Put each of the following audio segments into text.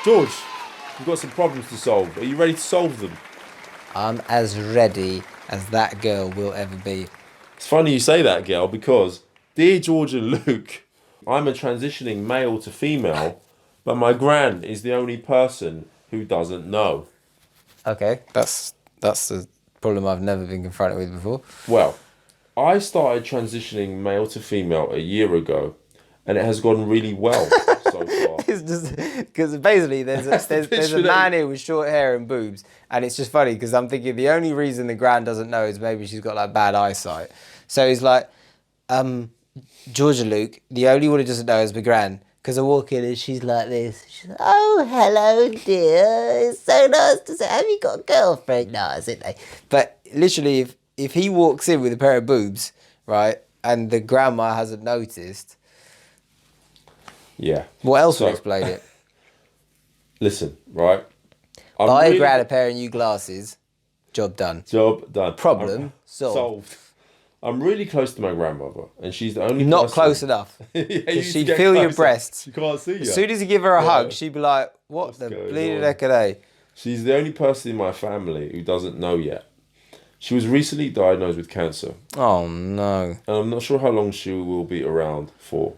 George, we've got some problems to solve. Are you ready to solve them? I'm as ready as that girl will ever be. It's funny you say that, girl, because dear George and Luke, I'm a transitioning male to female, but my gran is the only person who doesn't know. Okay, that's the problem I've never been confronted with before. Well, I started transitioning male to female a year ago, and it has gone really well so far. It's just because basically there's a man here with short hair and boobs, and it's just funny because I'm thinking the only reason the gran doesn't know is maybe she's got like bad eyesight. So he's like, Georgia Luke, the only one who doesn't know is my gran. Because I walk in and she's like this. She's like, oh, hello, dear. It's so nice to say. Have you got a girlfriend? No, isn't they? But literally, if he walks in with a pair of boobs, right, and the grandma hasn't noticed, Yeah. what else would explain it? Listen, right? Buy a gran a pair of new glasses. Job done. Job done. Problem solved. I'm really close to my grandmother, and she's the only Not person... close enough. Yeah, Because she'd feel your breasts. She can't see you. As soon as you give her a hug, she'd be like, what the bleeding heck are they? She's the only person in my family who doesn't know yet. She was recently diagnosed with cancer, Oh, no. and I'm not sure how long she will be around for.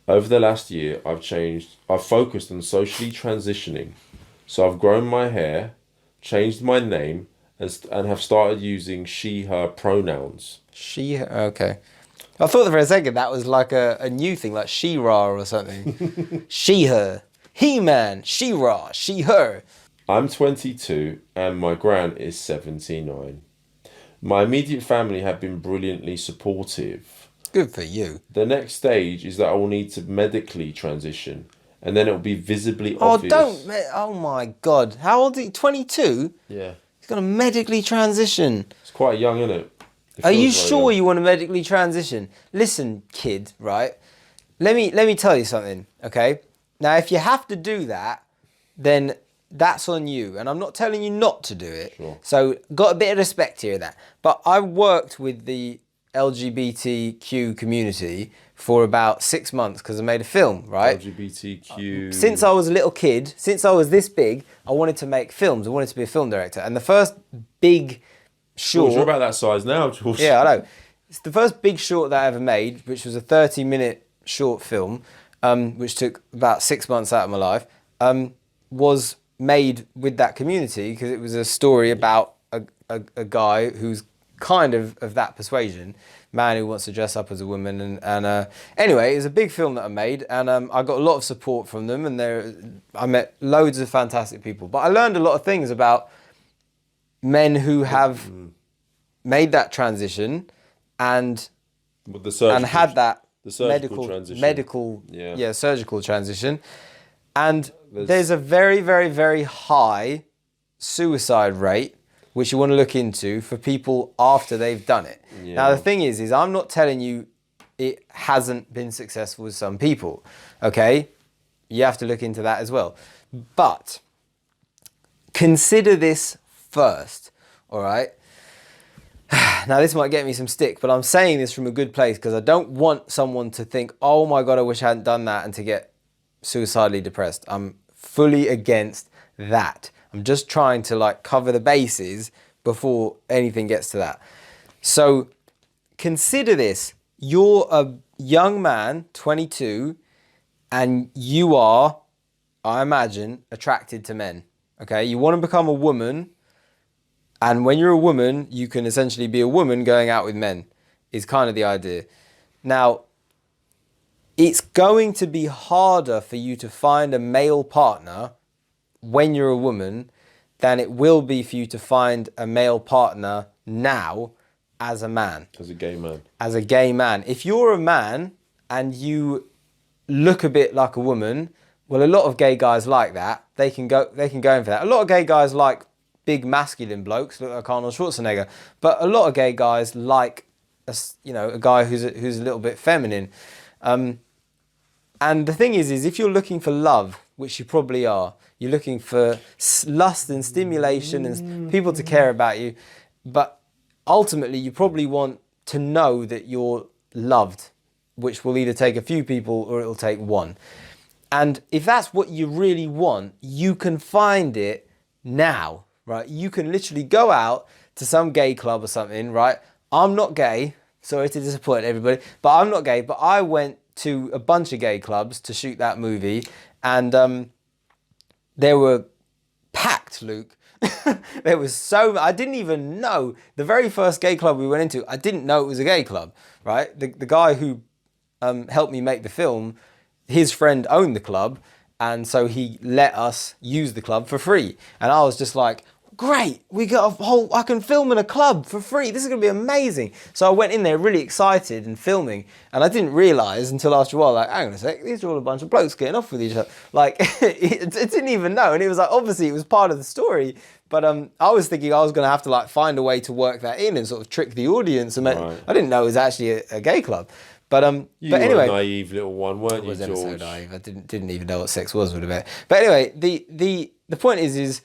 Over the last year, I've focused on socially transitioning. So I've grown my hair, changed my name, and have started using she, her pronouns. Okay. I thought for a second that was like a new thing, like She-Ra or something. She, her. He-Man. She-Ra. She, her. I'm 22 and my gran is 79. My immediate family have been brilliantly supportive. Good for you. The next stage is that I will need to medically transition, and then it will be visibly obvious. Oh my God. How old are you? 22? Yeah. He's got to medically transition. It's quite young, isn't it? Are you sure you want to medically transition? Listen, kid, right? Let me tell you something, okay? Now, if you have to do that, then that's on you. And I'm not telling you not to do it. Sure. So, got a bit of respect here in that. But I worked with the LGBTQ community for about 6 months because I made a film, right? LGBTQ... Since I was a little kid, since I was this big, I wanted to make films. I wanted to be a film director. And the first big short... You're about that size now, George. Yeah, I know. It's the first big short that I ever made, which was a 30-minute short film, which took about 6 months out of my life, was made with that community because it was a story about a guy who's kind of that persuasion, man who wants to dress up as a woman. And anyway, it was a big film that I made, and I got a lot of support from them, and I met loads of fantastic people. But I learned a lot of things about men who have made that transition and had that medical surgical transition. And there's a very, very, very high suicide rate, which you want to look into for people after they've done it. Yeah. Now, the thing is I'm not telling you it hasn't been successful with some people, okay? You have to look into that as well. But consider this first, all right? Now, this might get me some stick, but I'm saying this from a good place because I don't want someone to think, oh my God, I wish I hadn't done that, and to get suicidally depressed. I'm fully against that. I'm just trying to cover the bases before anything gets to that. So consider this. You're a young man, 22, and you are, I imagine, attracted to men. Okay? You want to become a woman, and when you're a woman, you can essentially be a woman going out with men, is kind of the idea. Now, it's going to be harder for you to find a male partner when you're a woman than it will be for you to find a male partner now as a man. As a gay man. As a gay man. If you're a man and you look a bit like a woman, well, a lot of gay guys like that. They can go in for that. A lot of gay guys like big masculine blokes, look like Arnold Schwarzenegger. But a lot of gay guys like a guy who's a little bit feminine. And the thing is if you're looking for love, which you probably are, you're looking for lust and stimulation and people to care about you, but ultimately you probably want to know that you're loved, which will either take a few people or it'll take one. And if that's what you really want, you can find it now, right? You can literally go out to some gay club or something, right? I'm not gay, sorry to disappoint everybody, but I'm not gay, but I went to a bunch of gay clubs to shoot that movie, and they were packed, Luke. There was I didn't even know. The very first gay club we went into, I didn't know it was a gay club, right? The guy who helped me make the film, his friend owned the club, and so he let us use the club for free. And I was just like, great, I can film in a club for free. This is going to be amazing. So I went in there really excited and filming, and I didn't realise until after a while, like, hang on a sec, these are all a bunch of blokes getting off with each other. Like, it didn't even know. And it was like, obviously it was part of the story, but I was thinking I was going to have to like find a way to work that in and sort of trick the audience. And I didn't know it was actually a gay club. But anyway, were a naive little one, weren't you, George? I was ever so naive. I didn't even know what sex was with a bit. But anyway, the point is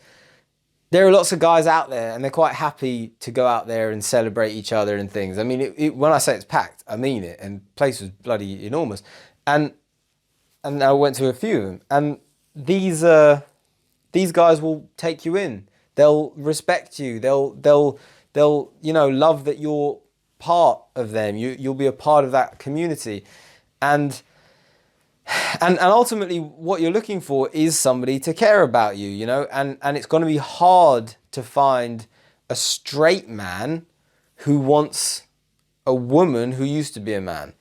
there are lots of guys out there, and they're quite happy to go out there and celebrate each other and things. I mean, when I say it's packed, I mean it. And the place was bloody enormous. And I went to a few of them, and these guys will take you in. They'll respect you. They'll love that you're part of them. You'll be a part of that community, and ultimately what you're looking for is somebody to care about you, and it's going to be hard to find a straight man who wants a woman who used to be a man.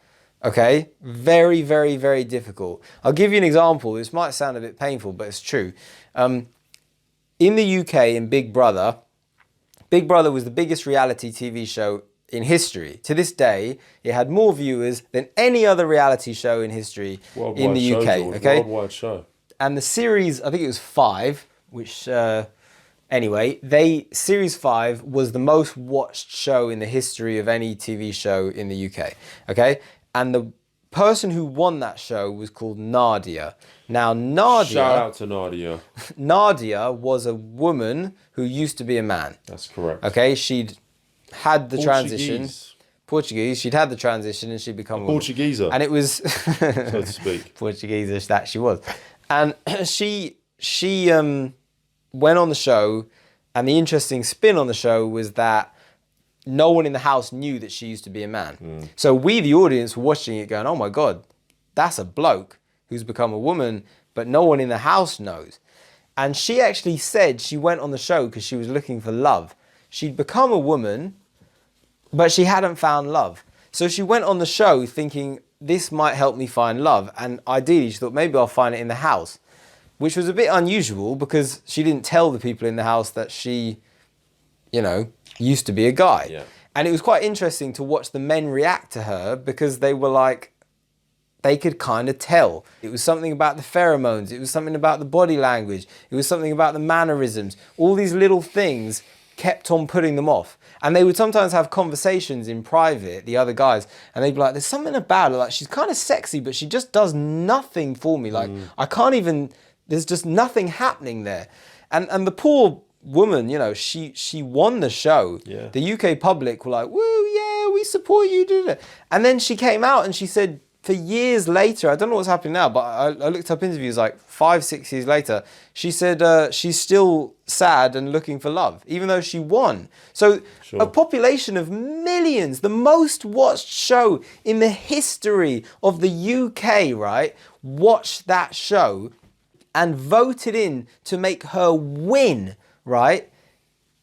Okay, very, very, very difficult. I'll give you an example. This might sound a bit painful, but it's true. In the UK, in Big Brother was the biggest reality TV show in history. To this day, it had more viewers than any other reality show in history in the UK. Okay, worldwide show. And the series, I think it was 5, which series 5 was the most watched show in the history of any TV show in the UK. Okay, and the person who won that show was called Nadia. Now, Nadia... Shout out to Nadia. Nadia was a woman who used to be a man. That's correct. Okay, she'd had the transition. Portuguese. She'd had the transition and she'd become a Portugueser. And it was... so to speak. Portuguese that she was. And she went on the show, and the interesting spin on the show was that no one in the house knew that she used to be a man. So we, the audience, were watching it going, oh my God, that's a bloke who's become a woman, but no one in the house knows. And she actually said she went on the show because she was looking for love. She'd become a woman, but she hadn't found love. So she went on the show thinking, this might help me find love. And ideally, she thought, maybe I'll find it in the house, which was a bit unusual because she didn't tell the people in the house that she, used to be a guy. Yeah. And it was quite interesting to watch the men react to her because they were like, they could kind of tell. It was something about the pheromones. It was something about the body language. It was something about the mannerisms. All these little things kept on putting them off. And they would sometimes have conversations in private, the other guys, and they'd be like, there's something about her, like she's kind of sexy, but she just does nothing for me. Like, I can't even, there's just nothing happening there. And the poor woman, she won the show. Yeah. The UK public were like, woo, yeah, we support you, did it. And then she came out and she said, for years later, I don't know what's happening now, but I looked up interviews like 5-6 years later. She said she's still sad and looking for love, even though she won. So a population of millions, the most watched show in the history of the UK, right, watched that show and voted in to make her win, right?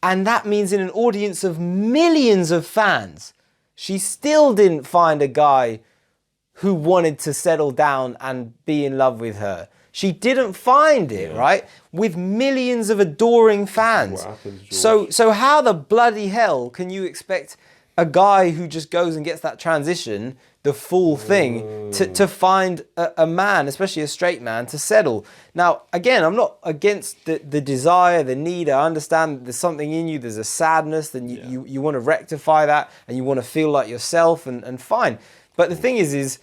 And that means in an audience of millions of fans, she still didn't find a guy who wanted to settle down and be in love with her. She didn't find it, right? With millions of adoring fans. What happens, George? So how the bloody hell can you expect a guy who just goes and gets that transition, the full thing, to find a man, especially a straight man, to settle? Now, again, I'm not against the desire, the need. I understand that there's something in you, there's a sadness, then you want to rectify that, and you want to feel like yourself, and fine. But the thing is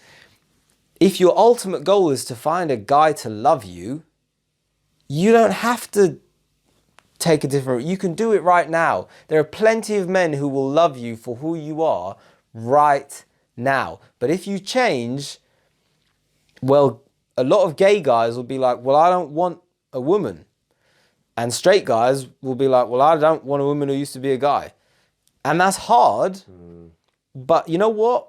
if your ultimate goal is to find a guy to love you, you don't have to take a different route. You can do it right now. There are plenty of men who will love you for who you are right now. But if you change, well, a lot of gay guys will be like, well, I don't want a woman. And straight guys will be like, well, I don't want a woman who used to be a guy. And that's hard. But you know what?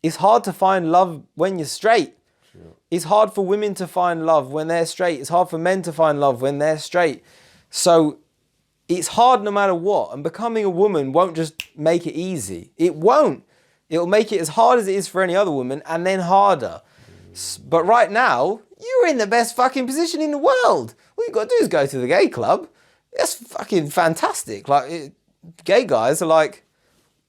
It's hard to find love when you're straight. Yeah. It's hard for women to find love when they're straight. It's hard for men to find love when they're straight. So it's hard no matter what. And becoming a woman won't just make it easy. It won't. It'll make it as hard as it is for any other woman and then harder. But right now, you're in the best fucking position in the world. All you got to do is go to the gay club. That's fucking fantastic. Like, gay guys are like,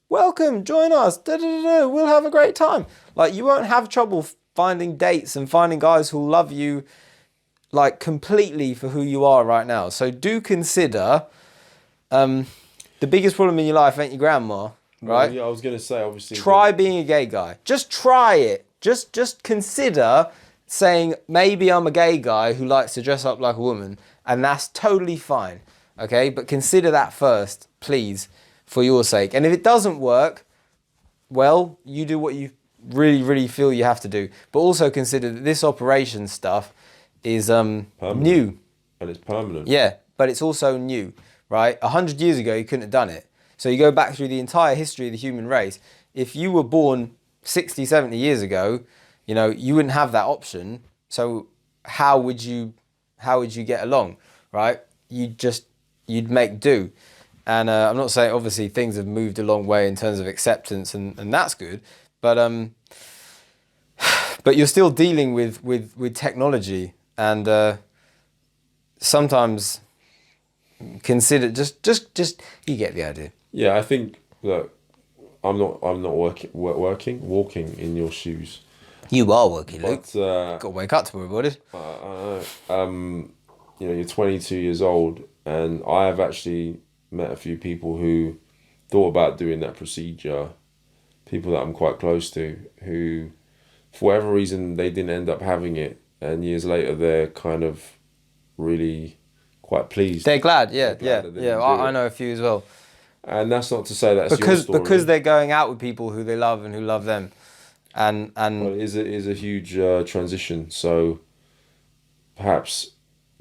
welcome, join us. Da, da, da, da. We'll have a great time. Like, you won't have trouble finding dates and finding guys who love you like completely for who you are right now. So do consider the biggest problem in your life ain't your grandma, right? Well, yeah, I was going to say, obviously. Try being a gay guy. Just try it. Just consider saying, maybe I'm a gay guy who likes to dress up like a woman, and that's totally fine, okay? But consider that first, please, for your sake. And if it doesn't work, well, you do what you really, really feel you have to do. But also consider that this operation stuff is new. And it's permanent. Yeah, but it's also new, right? 100 years ago, you couldn't have done it. So you go back through the entire history of the human race. If you were born 60, 70 years ago, you know, you wouldn't have that option. So how would you get along, right? You'd make do. And I'm not saying, obviously, things have moved a long way in terms of acceptance, and that's good. But you're still dealing with technology, and sometimes consider just you get the idea. Yeah, I think that I'm not walking in your shoes. You are working, Luke. But, got to wake up tomorrow morning. You know, you're 22 years old, and I have actually met a few people who thought about doing that procedure. People that I'm quite close to, who, for whatever reason, they didn't end up having it, and years later they're kind of really quite pleased. They're glad, yeah. I know a few as well. And that's not to say that's your story. Because they're going out with people who they love and who love them. And well, it is a huge transition. So perhaps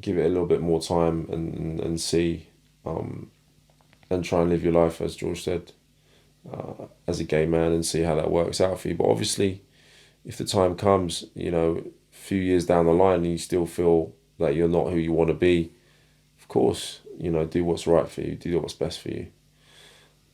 give it a little bit more time and see, and try and live your life, as George said, as a gay man, and see how that works out for you. But obviously, if the time comes, you know, a few years down the line, and you still feel that you're not who you want to be, of course, you know, do what's right for you, do what's best for you.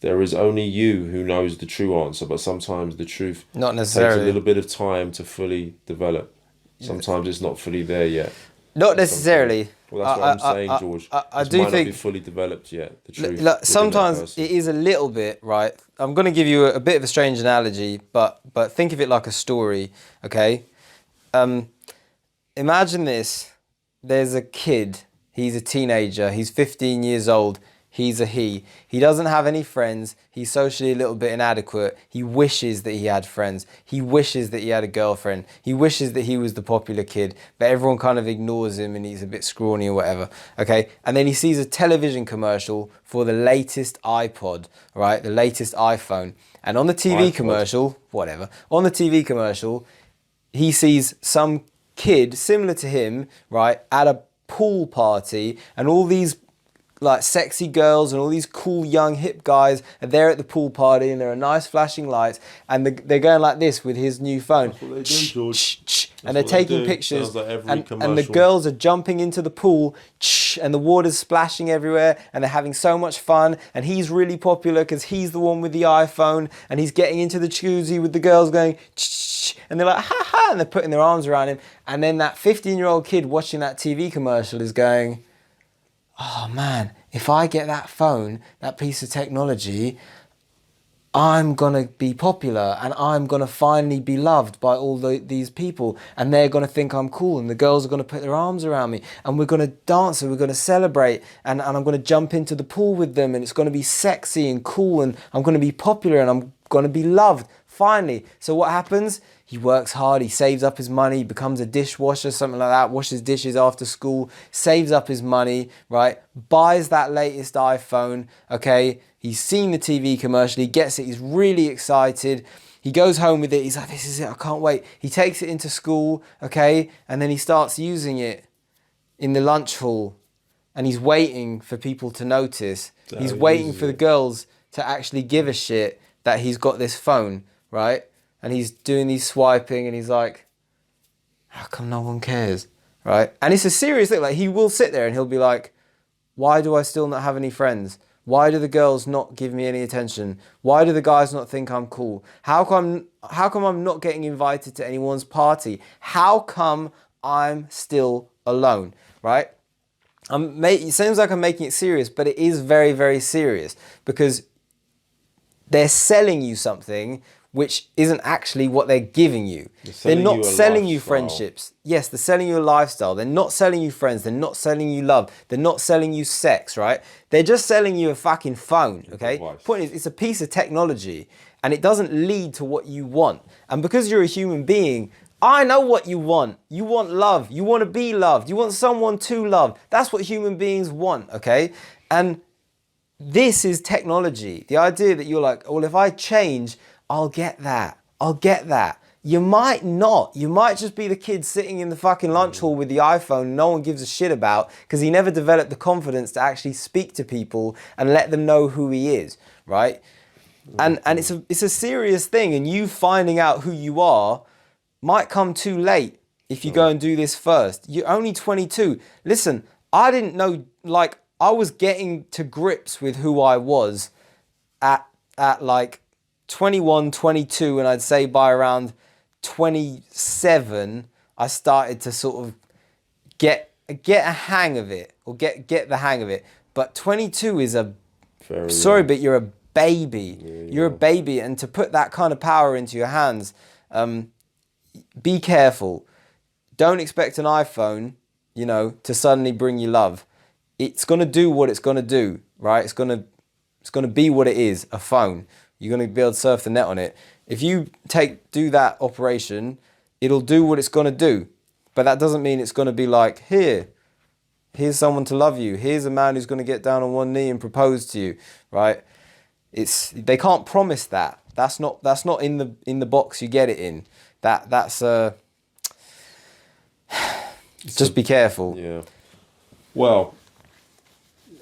There is only you who knows the true answer, but sometimes the truth not necessarily takes a little bit of time to fully develop. Sometimes it's not fully there yet. Not necessarily. Well, that's what I'm saying, George. I do might think not be fully developed yet. The truth. Sometimes it is a little bit, right? I'm going to give you a bit of a strange analogy, but think of it like a story, okay? Imagine this. There's a kid. He's a teenager. He's 15 years old. He's a he. He doesn't have any friends. He's socially a little bit inadequate. He wishes that he had friends. He wishes that he had a girlfriend. He wishes that he was the popular kid, but everyone kind of ignores him and he's a bit scrawny or whatever, okay? And then he sees a television commercial for the latest iPod, right? The latest iPhone. And on the TV commercial, on the TV commercial, he sees some kid similar to him, right, at a pool party, and all these like sexy girls and all these cool young hip guys are there at the pool party, and there are nice flashing lights, and they're going like this with his new phone. That's what they do, George. And they're taking pictures, like and the girls are jumping into the pool, and the water's splashing everywhere, and they're having so much fun, and he's really popular because he's the one with the iPhone, and he's getting into the jacuzzi with the girls going, and they're like, ha ha, and they're putting their arms around him, and then that 15-year-old kid watching that TV commercial is going, oh man, if I get that phone, that piece of technology, I'm going to be popular, and I'm going to finally be loved by all these people, and they're going to think I'm cool, and the girls are going to put their arms around me, and we're going to dance, and we're going to celebrate, and I'm going to jump into the pool with them, and it's going to be sexy and cool, and I'm going to be popular, and I'm going to be loved, finally. So what happens? He works hard, he saves up his money, he becomes a dishwasher, something like that, washes dishes after school, saves up his money, right? Buys that latest iPhone, okay? He's seen the TV commercial, he gets it, he's really excited, He goes home with it. He's like, this is it. I can't wait. He takes it into school, okay? And then he starts using it in the lunch hall. And he's waiting for people to notice. He's waiting for the girls to actually give a shit that he's got this phone, right? And he's doing these swiping and he's like, how come no one cares, right? And it's a serious thing. Like, he will sit there and he'll be like, why do I still not have any friends? Why do the girls not give me any attention? Why do the guys not think I'm cool? How come I'm not getting invited to anyone's party? How come I'm still alone, right? It seems like I'm making it serious, but it is very, very serious because they're selling you something which isn't actually what they're giving you. They're not selling you friendships. Yes, they're selling you a lifestyle. They're not selling you friends. They're not selling you love. They're not selling you sex, right? They're just selling you a fucking phone, okay? Point is, it's a piece of technology and it doesn't lead to what you want. And because you're a human being, I know what you want. You want love. You want to be loved. You want someone to love. That's what human beings want, okay? And this is technology. The idea that you're like, well, if I change, I'll get that. I'll get that. You might not. You might just be the kid sitting in the fucking lunch hall with the iPhone no one gives a shit about because he never developed the confidence to actually speak to people and let them know who he is, right? And it's a serious thing, and you finding out who you are might come too late if you go and do this first. You're only 22. Listen, I didn't know, like, I was getting to grips with who I was at like 21, 22, and I'd say by around 27, I started to sort of get a hang of it, or get the hang of it. But 22 is but you're a baby. Yeah, you're a baby, and to put that kind of power into your hands, be careful. Don't expect an iPhone, to suddenly bring you love. It's gonna do what it's gonna do, right? It's gonna be what it is, a phone. You're gonna be able to surf the net on it. If you do that operation, it'll do what it's gonna do. But that doesn't mean it's gonna be like, here's someone to love you. Here's a man who's gonna get down on one knee and propose to you, right? They can't promise that. That's not in the box you get it in. Just be careful. Yeah. Well,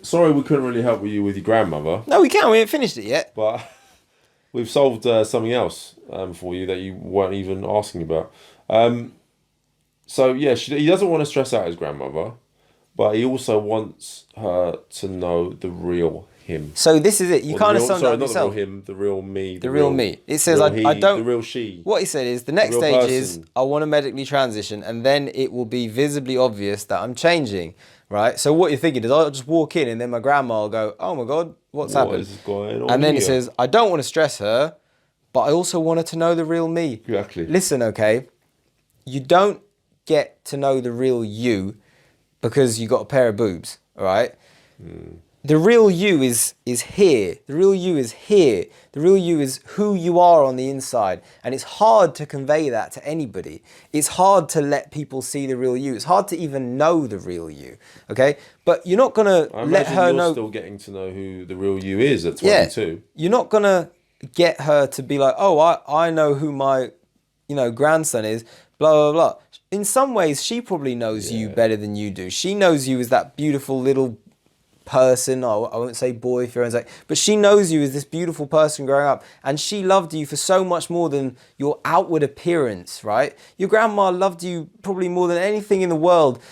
sorry we couldn't really help you with your grandmother. No, we can. We haven't finished it yet. But we've solved something else for you that you weren't even asking about. So yeah, he doesn't want to stress out his grandmother, but he also wants her to know the real him. So this is it. You kind of summed up yourself. Not the real him, the real me. The real me. It says I don't. The real she. What he said is the next stage is I want to medically transition, and then it will be visibly obvious that I'm changing. Right. So what you're thinking is I'll just walk in, and then my grandma will go, "Oh my God, what's happened?" What is going on? And then here? it says I don't want to stress her, but I also want her to know the real me. Exactly. Listen, okay. You don't get to know the real you because you got a pair of boobs. All right. The real you is here. The real you is here. The real you is who you are on the inside. And it's hard to convey that to anybody. It's hard to let people see the real you. It's hard to even know the real you. Okay? But you're not going to let her know. You're still getting to know who the real you is at 22. Yeah, you're not going to get her to be like, oh, I know who my, grandson is, blah, blah, blah. In some ways, she probably knows you better than you do. She knows you as that beautiful little person. I won't say boy if you're own sake, but she knows you as this beautiful person growing up, and she loved you for so much more than your outward appearance, right? Your grandma loved you probably more than anything in the world,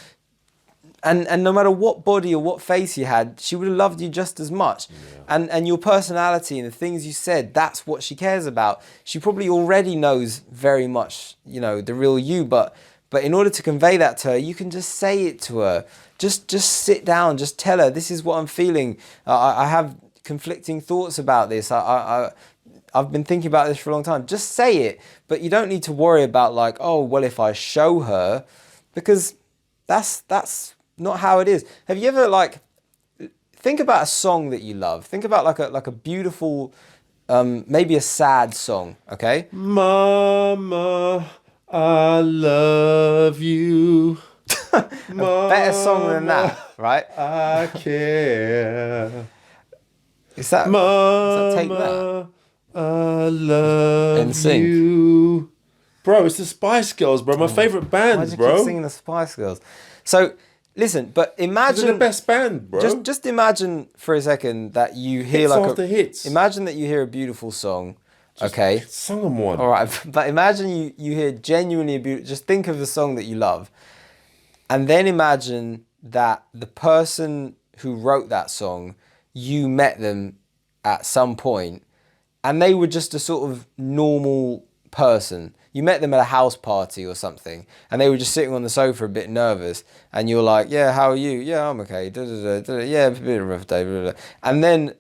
and no matter what body or what face you had, she would have loved you just as much. And your personality and the things you said, that's what she cares about. She probably already knows very much, the real you, but in order to convey that to her, you can just say it to her. Just sit down, just tell her, this is what I'm feeling. I have conflicting thoughts about this. I've been thinking about this for a long time. Just say it, but you don't need to worry about like, oh, well, if I show her, because that's not how it is. Have you ever think about a song that you love? Think about like a beautiful, maybe a sad song, okay? Mama, I love you. A better song than that, right? I care. Is that Mama, take that? I love NSYNC. you. Bro, it's the Spice Girls, bro. My favourite band, Why do you bro. keep singing the Spice Girls? So, listen, but imagine... They're the best band, bro. Just imagine for a second that you hear hits after hits. Imagine that you hear a beautiful song, okay? Sung them one. All right, but imagine you hear genuinely a beautiful... Just think of the song that you love. And then imagine that the person who wrote that song, you met them at some point, and they were just a sort of normal person. You met them at a house party or something, and they were just sitting on the sofa a bit nervous, and you're like, yeah, how are you? Yeah, I'm okay. Yeah, it's been a rough day. And then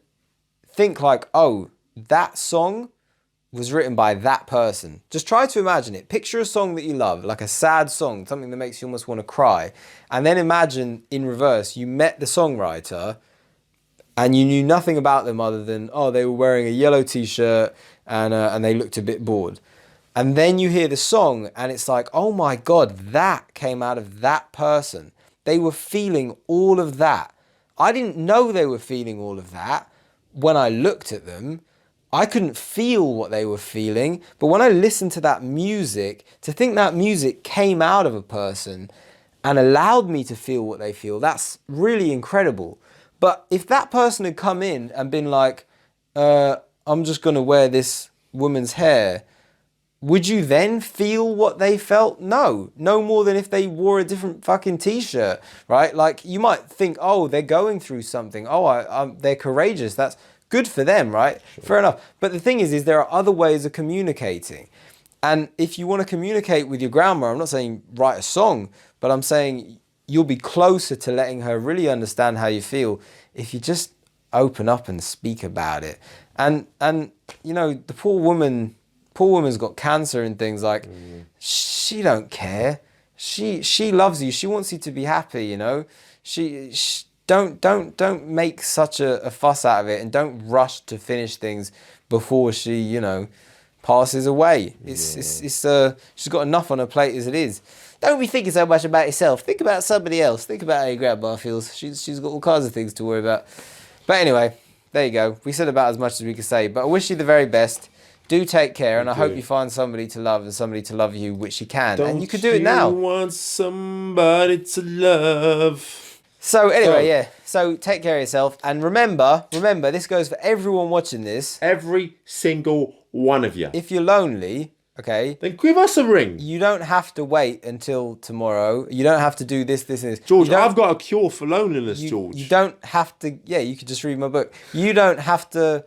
think like, oh, that song was written by that person. Just try to imagine it. Picture a song that you love, like a sad song, something that makes you almost want to cry. And then imagine in reverse, you met the songwriter and you knew nothing about them other than, oh, they were wearing a yellow t-shirt and they looked a bit bored. And then you hear the song and it's like, oh my God, that came out of that person. They were feeling all of that. I didn't know they were feeling all of that when I looked at them. I couldn't feel what they were feeling, but when I listened to that music, to think that music came out of a person and allowed me to feel what they feel, that's really incredible. But if that person had come in and been like, I'm just going to wear this woman's hair, would you then feel what they felt? No more than if they wore a different fucking t-shirt, right? Like you might think, oh, they're going through something. Oh, they're courageous. That's good for them, right? Sure. Fair enough. But the thing is there are other ways of communicating. And if you want to communicate with your grandma, I'm not saying write a song, but I'm saying you'll be closer to letting her really understand how you feel if you just open up and speak about it. And you know, the poor woman's got cancer and things like, she don't care. She loves you. She wants you to be happy, you know. She don't make such a fuss out of it, and don't rush to finish things before she, you know, passes away. She's got enough on her plate as it is. Don't be thinking so much about yourself. Think about somebody else. Think about how your grandma feels. She's got all kinds of things to worry about. But anyway, there you go. We said about as much as we could say. But I wish you the very best. Do take care, and I hope you find somebody to love and somebody to love you, which you can. And you can do it now. Don't you want somebody to love? So anyway, So take care of yourself. And remember, this goes for everyone watching this. Every single one of you. If you're lonely, okay, then give us a ring. You don't have to wait until tomorrow. You don't have to do this, and this. George, I've got a cure for loneliness, George. You don't have to, you could just read my book. You don't have to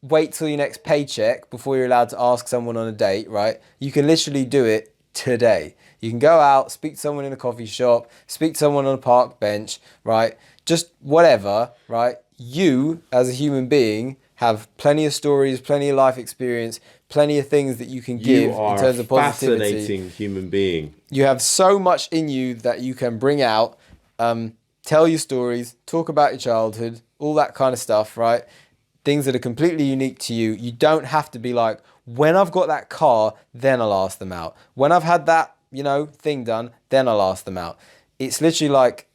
wait till your next paycheck before you're allowed to ask someone on a date, right? You can literally do it today. You can go out, speak to someone in a coffee shop, speak to someone on a park bench, right? Just whatever, right? You, as a human being, have plenty of stories, plenty of life experience, plenty of things that you can give in terms of positivity. You are a fascinating human being. You have so much in you that you can bring out, tell your stories, talk about your childhood, all that kind of stuff, right? Things that are completely unique to you. You don't have to be like, when I've got that car, then I'll ask them out. When I've had that, you know, thing done, then I'll ask them out. It's literally like,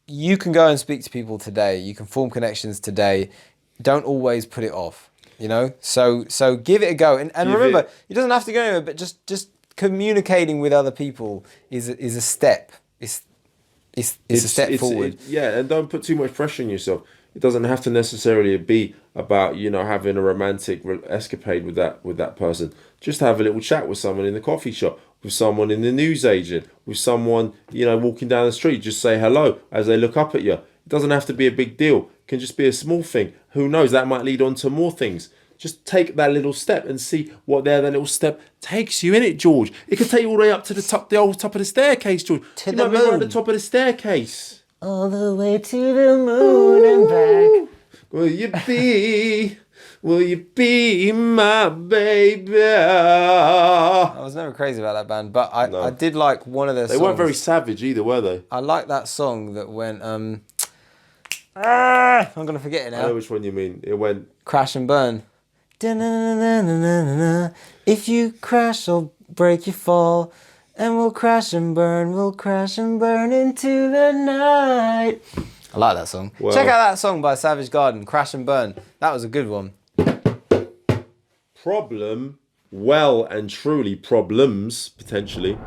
you can go and speak to people today. You can form connections today. Don't always put it off, you know? So give it a go. And remember, it doesn't have to go anywhere, but just communicating with other people is a step. It's a step forward. And don't put too much pressure on yourself. It doesn't have to necessarily be about, you know, having a romantic escapade with that person. Just have a little chat with someone in the coffee shop, with someone in the newsagent, with someone, you know, walking down the street. Just say hello as they look up at you. It doesn't have to be a big deal. It can just be a small thing. Who knows? That might lead on to more things. Just take that little step and see what that little step takes you in it, George. It could take you all the way up to the old top of the staircase, George. To you the might be moon. right at the top of the staircase. All the way to the moon and back. Will you be my baby? I was never crazy about that band, but I did like one of their songs. They weren't very savage either, were they? I like that song that went, I'm going to forget it now. I know which one you mean. It went... Crash and Burn. If you crash, I'll break your fall. And we'll crash and burn into the night. I like that song. Well, check out that song by Savage Garden, Crash and Burn. That was a good one. problem, well and truly problems, potentially,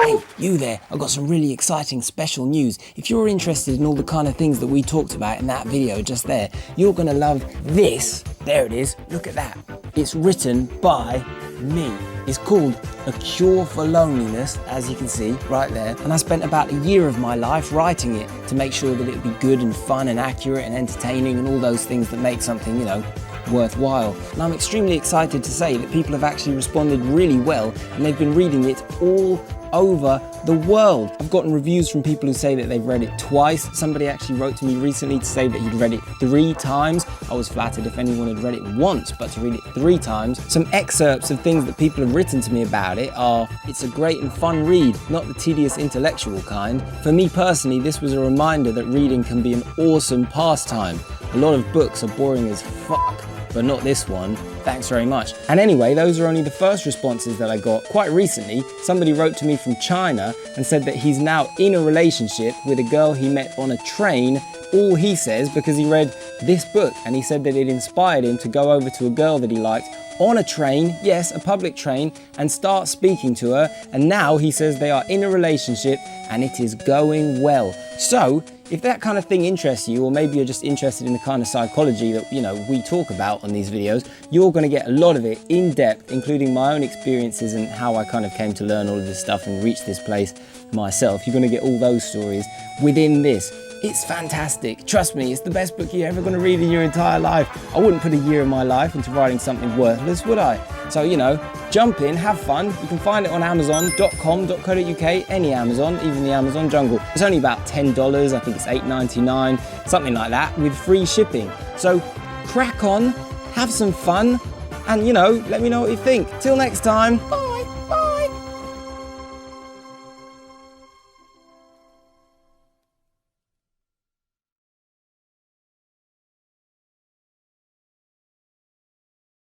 Hey, you there, I've got some really exciting special news. If you're interested in all the kind of things that we talked about in that video just there, you're gonna love this. There it is, look at that. It's written by me. It's called A Cure for Loneliness, as you can see right there. And I spent about a year of my life writing it to make sure that it would be good and fun and accurate and entertaining and all those things that make something, you know, worthwhile. And I'm extremely excited to say that people have actually responded really well and they've been reading it all over the world. I've gotten reviews from people who say that they've read it twice. Somebody actually wrote to me recently to say that he'd read it 3 times. I was flattered if anyone had read it once, but to read it 3 times. Some excerpts of things that people have written to me about it are, it's a great and fun read, not the tedious intellectual kind. For me personally, this was a reminder that reading can be an awesome pastime. A lot of books are boring as fuck, but not this one. Thanks very much. And anyway, those are only the first responses that I got. Quite recently, somebody wrote to me from China and said that he's now in a relationship with a girl he met on a train, all he says because he read this book, and he said that it inspired him to go over to a girl that he liked on a train, yes, a public train, and start speaking to her, and now he says they are in a relationship and it is going well. So, if that kind of thing interests you, or maybe you're just interested in the kind of psychology that, you know, we talk about on these videos, you're going to get a lot of it in depth, including my own experiences and how I kind of came to learn all of this stuff and reach this place myself. You're going to get all those stories within this. It's fantastic. Trust me, it's the best book you're ever going to read in your entire life. I wouldn't put a year of my life into writing something worthless, would I? So, you know, jump in, have fun. You can find it on amazon.com.co.uk, any Amazon, even the Amazon jungle. It's only about $10, I think it's $8.99, something like that, with free shipping. So crack on, have some fun, and, you know, let me know what you think. Till next time, bye.